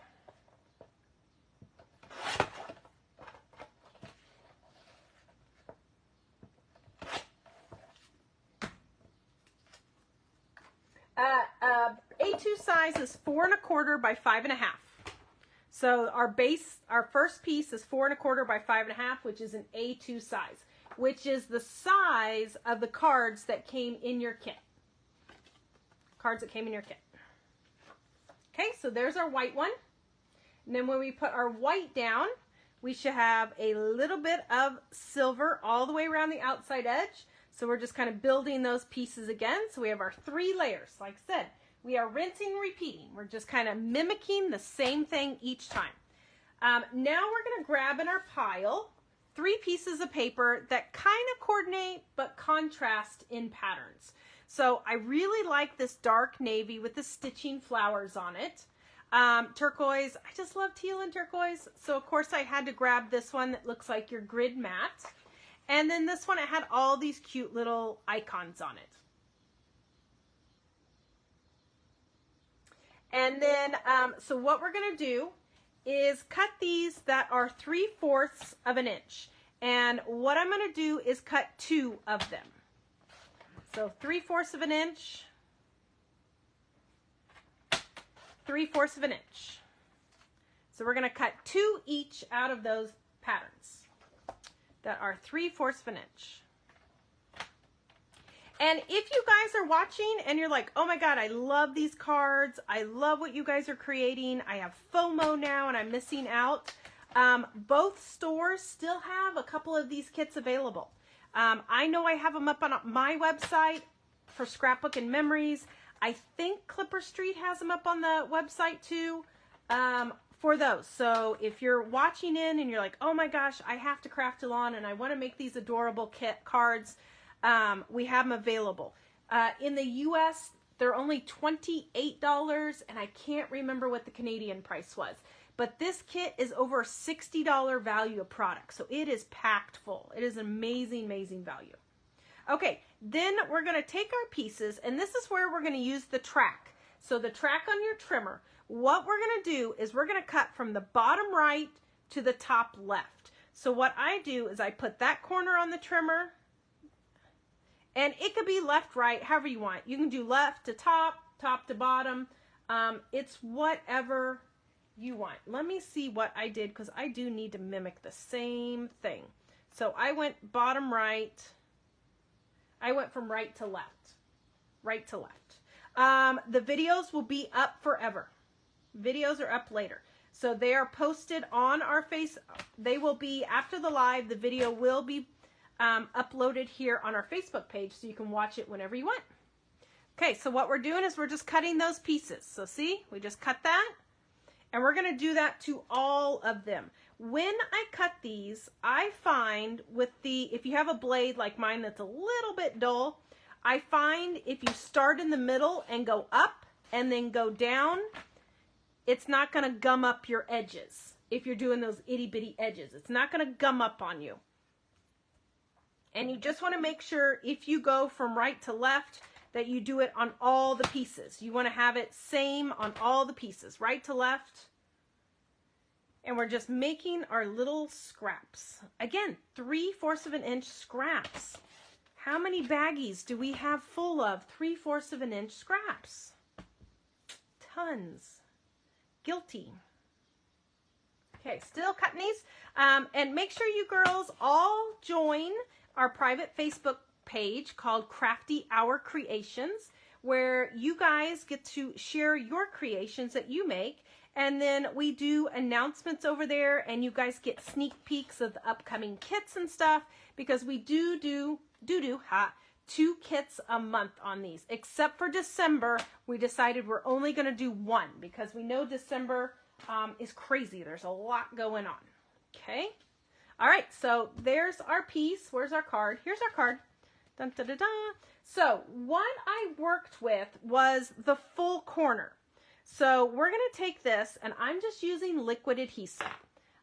A2 size is 4 1/4 by 5 1/2. So our first piece is 4 1/4 by 5 1/2, which is an A2 size, which is the size of the cards that came in your kit. Cards that came in your kit. Okay, so there's our white one. And then when we put our white down, we should have a little bit of silver all the way around the outside edge. So we're just kind of building those pieces again. So we have our 3 layers. Like I said, we are rinsing and repeating. We're just kind of mimicking the same thing each time. Now we're going to grab in our pile 3 pieces of paper that kind of coordinate but contrast in patterns. So I really like this dark navy with the stitching flowers on it. Turquoise, I just love teal and turquoise. So of course I had to grab this one that looks like your grid mat. And then this one, it had all these cute little icons on it. And then, so what we're going to do is cut these that are 3/4 of an inch. And what I'm going to do is cut 2 of them. So 3/4 of an inch, 3/4 of an inch. So we're going to cut 2 each out of those patterns that are 3/4 of an inch. And if you guys are watching and you're like, oh my God, I love these cards. I love what you guys are creating. I have FOMO now and I'm missing out. Both stores still have a couple of these kits available. I know I have them up on my website for Scrapbook-N-Memories. I think Clipper Street has them up on the website too for those. So if you're watching in and you're like, oh my gosh, I have to craft along and I want to make these adorable kit cards, we have them available. In the US, they're only $28 and I can't remember what the Canadian price was. But this kit is over $60 value of product. So it is packed full. It is amazing, amazing value. Okay, then we're going to take our pieces, and this is where we're going to use the track. So the track on your trimmer, what we're going to do is we're going to cut from the bottom right to the top left. So what I do is I put that corner on the trimmer, and it could be left, right, however you want. You can do left to top, top to bottom. It's whatever you want. Let me see what I did because I do need to mimic the same thing. So I went bottom right. I went from right to left. Right to left. The videos will be up forever. Videos are up later. So they are posted on our they will be after the live. The video will be uploaded here on our Facebook page so you can watch it whenever you want. Okay, so what we're doing is we're just cutting those pieces. So see, we just cut that. And we're going to do that to all of them. When I cut these, I find if you have a blade like mine that's a little bit dull, I find if you start in the middle and go up and then go down, it's not going to gum up your edges. If you're doing those itty bitty edges, it's not going to gum up on you. And you just want to make sure if you go from right to left that you do it on all the pieces. You want to have it same on all the pieces, right to left. And we're just making our little scraps. Again, 3/4 of an inch scraps. How many baggies do we have full of 3/4 of an inch scraps? Tons. Guilty. Okay, still cutting these. And make sure you girls all join our private Facebook page called Crafty Our Creations, where you guys get to share your creations that you make. And then we do announcements over there, and you guys get sneak peeks of the upcoming kits and stuff, because we do 2 kits a month on these. Except for December, we decided we're only going to do 1 because we know December is crazy. There's a lot going on. Okay. All right. So there's our piece. Where's our card? Here's our card. Dun, da, da, da. So what I worked with was the full corner. So we're going to take this, and I'm just using liquid adhesive.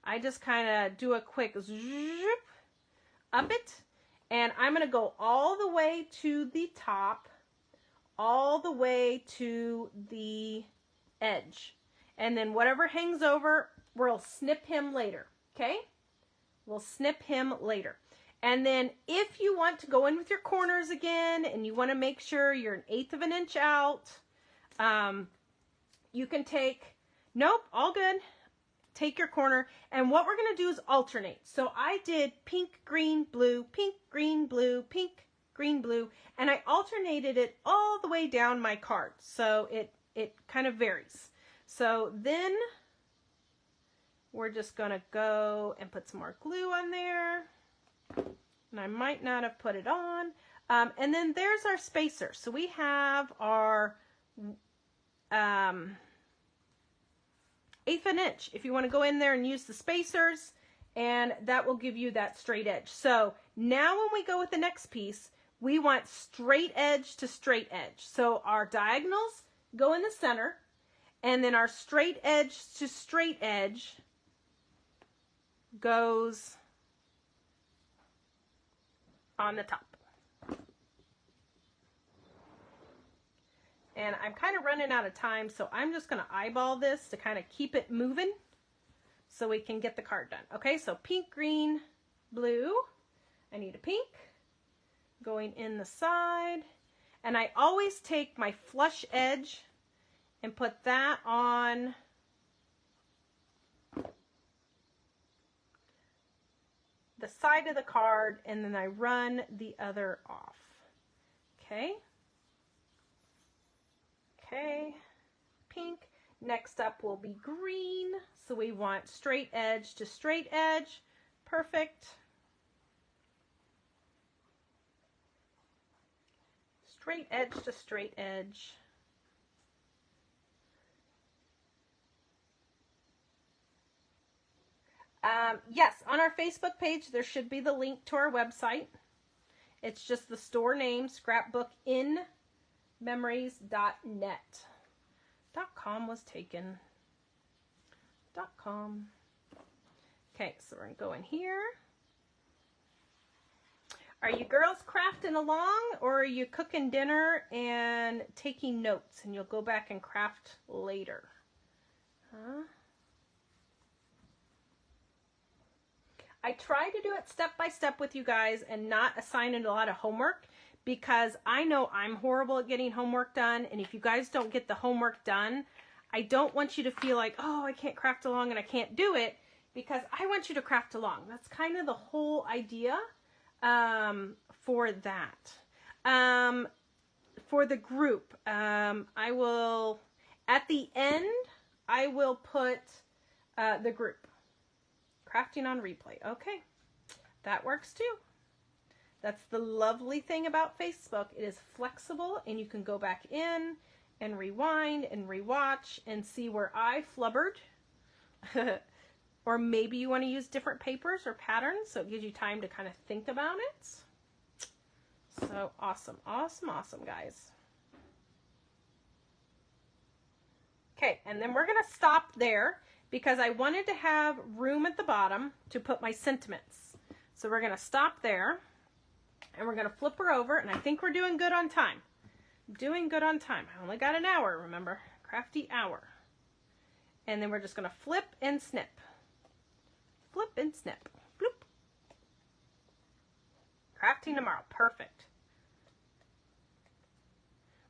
I just kind of do a quick zip up it, and I'm going to go all the way to the top, all the way to the edge. And then whatever hangs over, we'll snip him later, okay? We'll snip him later. And then if you want to go in with your corners again, and you want to make sure you're 1/8 of an inch out, you can take, nope, all good. Take your corner, and what we're going to do is alternate. So I did pink, green, blue, pink, green, blue, pink, green, blue, and I alternated it all the way down my card. So it kind of varies. So then we're just going to go and put some more glue on there. And I might not have put it on. And then there's our spacer. So we have our 1/8 of an inch. If you want to go in there and use the spacers, and that will give you that straight edge. So now when we go with the next piece, we want straight edge to straight edge. So our diagonals go in the center, and then our straight edge to straight edge goes on the top. And I'm kind of running out of time, so I'm just going to eyeball this to kind of keep it moving so we can get the card done. Okay, so pink, green, blue. I need a pink going in the side. And I always take my flush edge and put that on the side of the card, and then I run the other off. Okay. Okay, pink. Next up will be green. So we want straight edge to straight edge. Perfect. Straight edge to straight edge. Yes, on our Facebook page, there should be the link to our website. It's just the store name, Scrapbook-N-Memories.net. .com was taken. .com. Okay, so we're going to go in here. Are you girls crafting along, or are you cooking dinner and taking notes and you'll go back and craft later? Huh? I try to do it step by step with you guys and not assign it a lot of homework, because I know I'm horrible at getting homework done, and if you guys don't get the homework done, I don't want you to feel like, oh, I can't craft along and I can't do it, because I want you to craft along. That's kind of the whole idea for that. For the group, I will, at the end, I will put the group. Crafting on replay. Okay, that works too. That's the lovely thing about Facebook. It is flexible, and you can go back in and rewind and rewatch and see where I flubbered. Or maybe you want to use different papers or patterns, so it gives you time to kind of think about it. So awesome, awesome, awesome, guys. Okay, and then we're going to stop there, because I wanted to have room at the bottom to put my sentiments. So we're going to stop there, and we're going to flip her over, and I think we're doing good on time. Doing good on time. I only got an hour, remember? Crafty hour. And then we're just going to flip and snip. Flip and snip. Bloop. Crafting tomorrow. Perfect.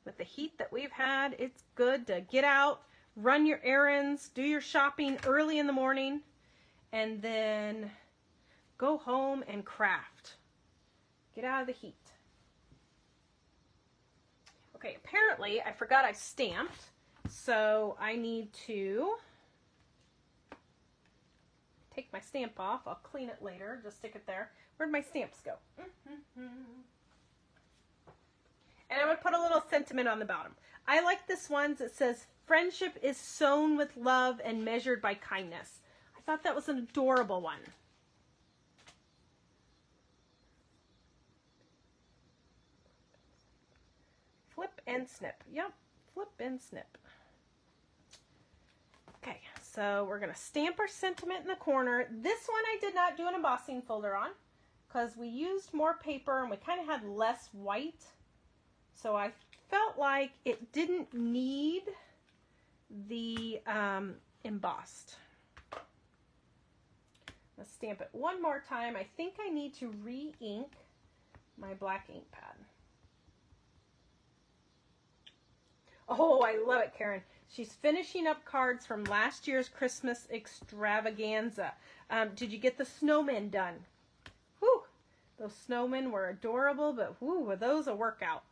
With the heat that we've had, it's good to get out, run your errands, do your shopping early in the morning, and then go home and craft. Get out of the heat. Okay, apparently I forgot I stamped, so I need to take my stamp off. I'll clean it later, just stick it there. Where'd my stamps go? And I would put a little sentiment on the bottom. I like this one that says, "Friendship is sown with love and measured by kindness." I thought that was an adorable one. Flip and snip. Yep, flip and snip. Okay, so we're going to stamp our sentiment in the corner. This one I did not do an embossing folder on, because we used more paper and we kind of had less white. So I felt like it didn't need the embossed. Let's stamp it one more time. I think I need to re-ink my black ink pad. Oh, I love it, Karen. She's finishing up cards from last year's Christmas extravaganza. Did you get the snowmen done? Whew, those snowmen were adorable, but whew, were those a workout.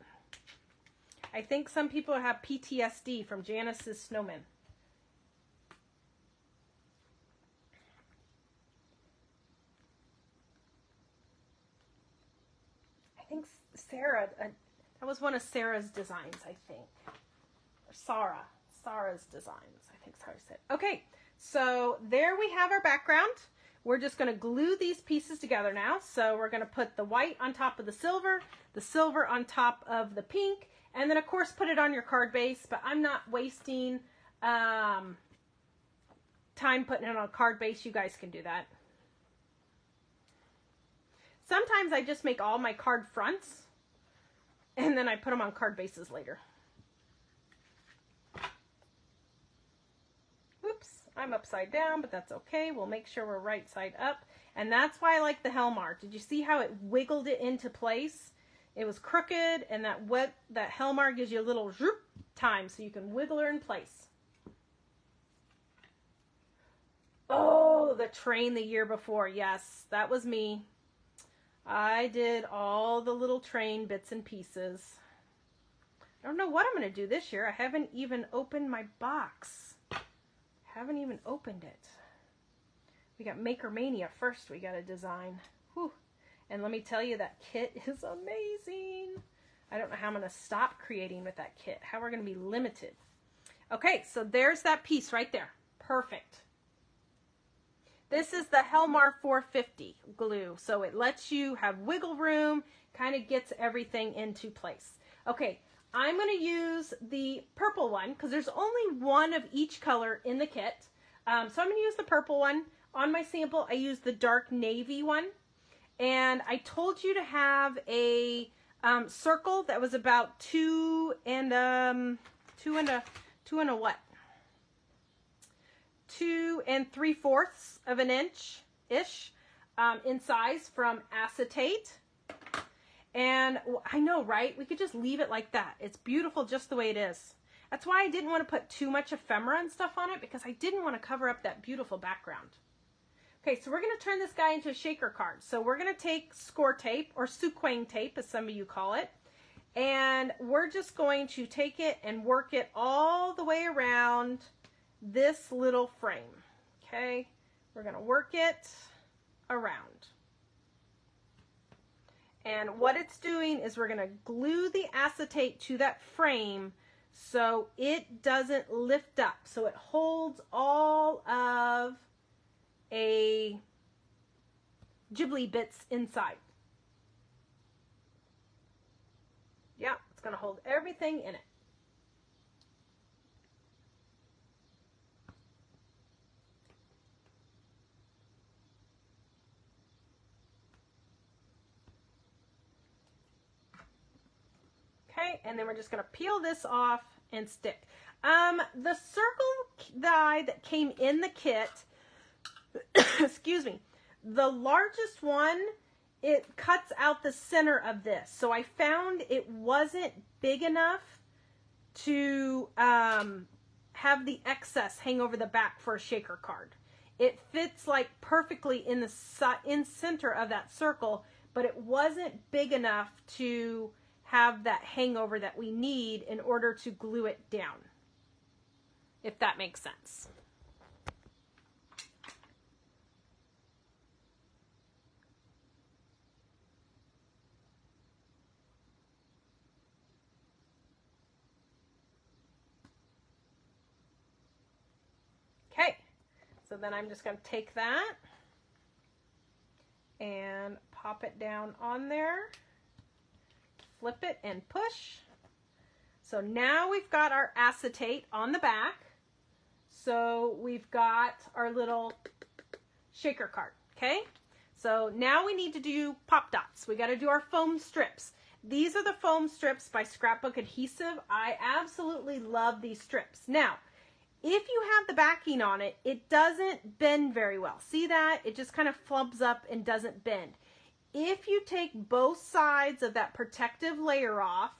I think some people have PTSD from Janice's snowmen. I think Sarah, that was one of Sarah's designs, I think. Or Sarah's designs, I think is how I said. Okay, so there we have our background. We're just going to glue these pieces together now. So we're going to put the white on top of the silver on top of the pink, and then of course put it on your card base, but I'm not wasting time putting it on a card base. You guys can do that. Sometimes I just make all my card fronts and then I put them on card bases later. Oops, I'm upside down, but that's okay. We'll make sure we're right side up. And that's why I like the Helmar. Did you see how it wiggled it into place? It was crooked, and that Helmar gives you a little zoop time so you can wiggle her in place. Oh, the train the year before. Yes, that was me. I did all the little train bits and pieces. I don't know what I'm going to do this year. I haven't even opened my box. Haven't even opened it. We got Maker Mania first. We got to design. Whew. And let me tell you, that kit is amazing. I don't know how I'm going to stop creating with that kit. How we're going to be limited. Okay, so there's that piece right there. Perfect. This is the Helmar 450 glue. So it lets you have wiggle room, kind of gets everything into place. Okay, I'm going to use the purple one because there's only one of each color in the kit. So I'm going to use the purple one. On my sample, I used the dark navy one. And I told you to have a circle that was about 2 3/4 of an inch-ish in size from acetate. And I know, right? We could just leave it like that. It's beautiful just the way it is. That's why I didn't want to put too much ephemera and stuff on it, because I didn't want to cover up that beautiful background. Okay, so we're going to turn this guy into a shaker card. So we're going to take score tape, or suquang tape, as some of you call it. And we're just going to take it and work it all the way around this little frame. Okay, we're going to work it around. And what it's doing is we're going to glue the acetate to that frame so it doesn't lift up. So it holds all of a Ghibli bits inside. Yeah, it's going to hold everything in it. Okay, and then we're just going to peel this off and stick. The circle die that came in the kit, excuse me, the largest one, it cuts out the center of this. So I found it wasn't big enough to have the excess hang over the back for a shaker card. It fits like perfectly in the center of that circle, but it wasn't big enough to have that hangover that we need in order to glue it down, if that makes sense. Okay, so then I'm just going to take that and pop it down on there. Flip it and push. So now we've got our acetate on the back. So we've got our little shaker card. Okay. So now we need to do pop dots. We got to do our foam strips. These are the foam strips by Scrapbook Adhesive. I absolutely love these strips. Now, if you have the backing on it, it doesn't bend very well. See that? It just kind of flubs up and doesn't bend. If you take both sides of that protective layer off,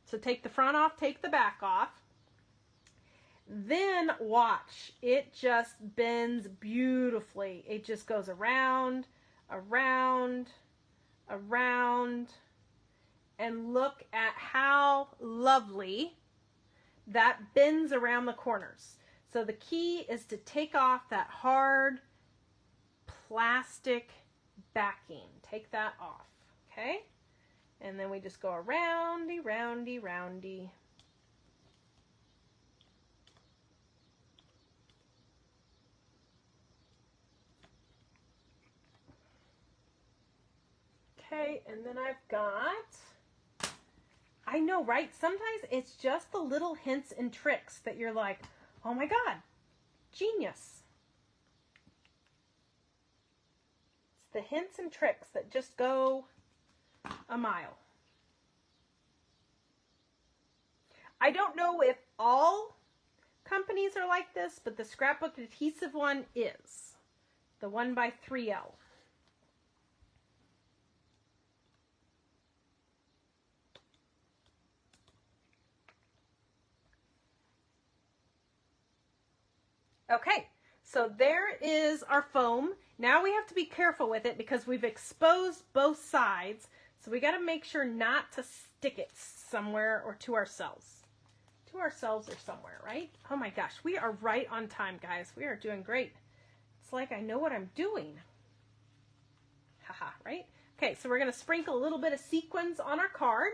so take the front off, take the back off, Then watch, it just bends beautifully. It just goes around, around, around, and look at how lovely that bends around the corners. So the key is to take off that hard plastic backing. Take that off, okay? And then we just go aroundy, roundy, roundy. Okay, and then I've got, I know, right? Sometimes it's just the little hints and tricks that you're like, oh my God, genius. It's the hints and tricks that just go a mile. I don't know if all companies are like this, but the scrapbook adhesive one is. The one by 3L. Okay, so there is our foam. Now we have to be careful with it because we've exposed both sides. So we got to make sure not to stick it somewhere or to ourselves. To ourselves or somewhere, right? Oh my gosh, we are right on time, guys. We are doing great. It's like I know what I'm doing. Haha, right? Okay, so we're going to sprinkle a little bit of sequins on our card.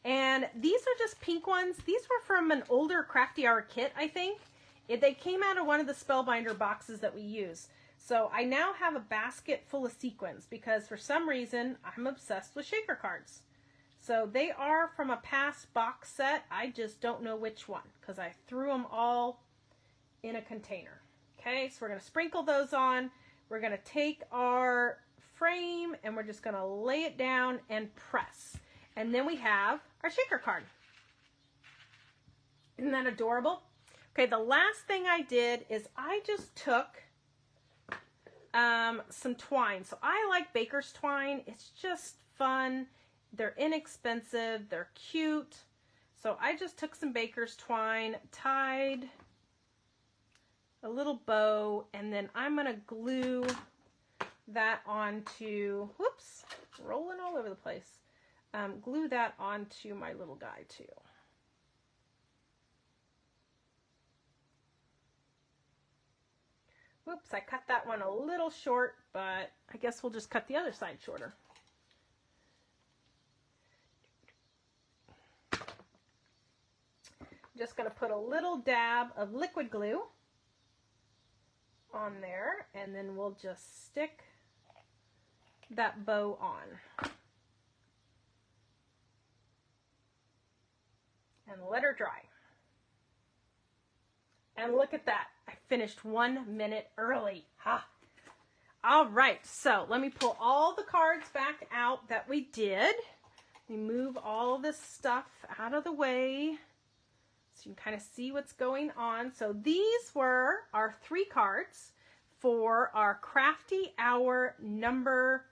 And these are just pink ones. These were from an older Crafty Hour kit, I think. They came out of one of the Spellbinder boxes that we use. So I now have a basket full of sequins because for some reason I'm obsessed with shaker cards. So they are from a past box set. I just don't know which one because I threw them all in a container. Okay, so we're going to sprinkle those on. We're going to take our frame and we're just going to lay it down and press. And then we have our shaker card. Isn't that adorable? Okay, the last thing I did is I just took some twine. So I like baker's twine. It's just fun. They're inexpensive. They're cute. So I just took some baker's twine, tied a little bow, and then I'm going to glue that onto, whoops, rolling all over the place. Glue that onto my little guy too. Whoops, I cut that one a little short, but I guess we'll just cut the other side shorter. Just going to put a little dab of liquid glue on there, and then we'll just stick that bow on. And let her dry. And look at that. I finished 1 minute early. Ha! All right, so let me pull all the cards back out that we did. We move all this stuff out of the way so you can kind of see what's going on. So these were our 3 cards for our Crafty Hour number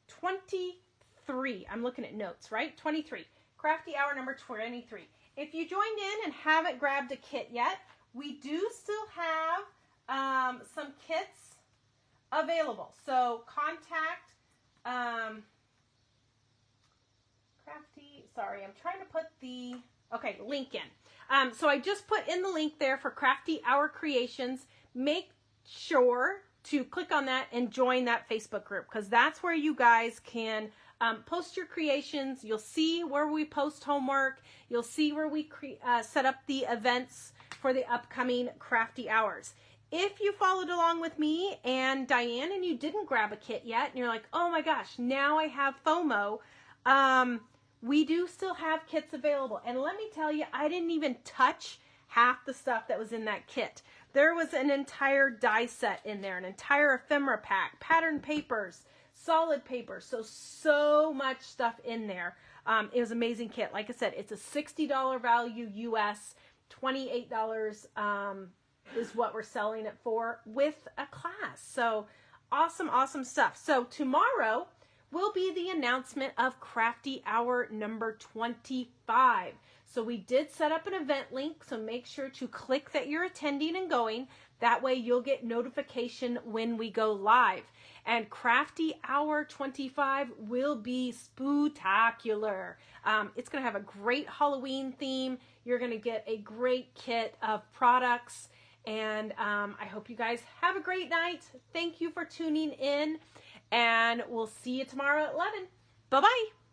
23. I'm looking at notes, right? 23. Crafty Hour number 23. If you joined in and haven't grabbed a kit yet, we do still have some kits available. So contact Crafty, sorry, I'm trying to put the, okay, link in. So I just put in the link there for Crafty Hour Creations. Make sure to click on that and join that Facebook group because that's where you guys can post your creations. You'll see where we post homework. You'll see where we set up the events for the upcoming Crafty Hours. If you followed along with me and Diane and you didn't grab a kit yet and you're like, oh my gosh, now I have FOMO, we do still have kits available. And let me tell you, I didn't even touch half the stuff that was in that kit. There was an entire die set in there, an entire ephemera pack, pattern papers, solid paper, so much stuff in there. It was an amazing kit. Like I said, it's a $60 value US, $28 is what we're selling it for with a class. So awesome, awesome stuff. So tomorrow will be the announcement of Crafty Hour number 25. So we did set up an event link, so make sure to click that you're attending and going. That way you'll get notification when we go live. And Crafty Hour 25 will be spooktacular. It's going to have a great Halloween theme. You're going to get a great kit of products. And I hope you guys have a great night. Thank you for tuning in. And we'll see you tomorrow at 11. Bye-bye.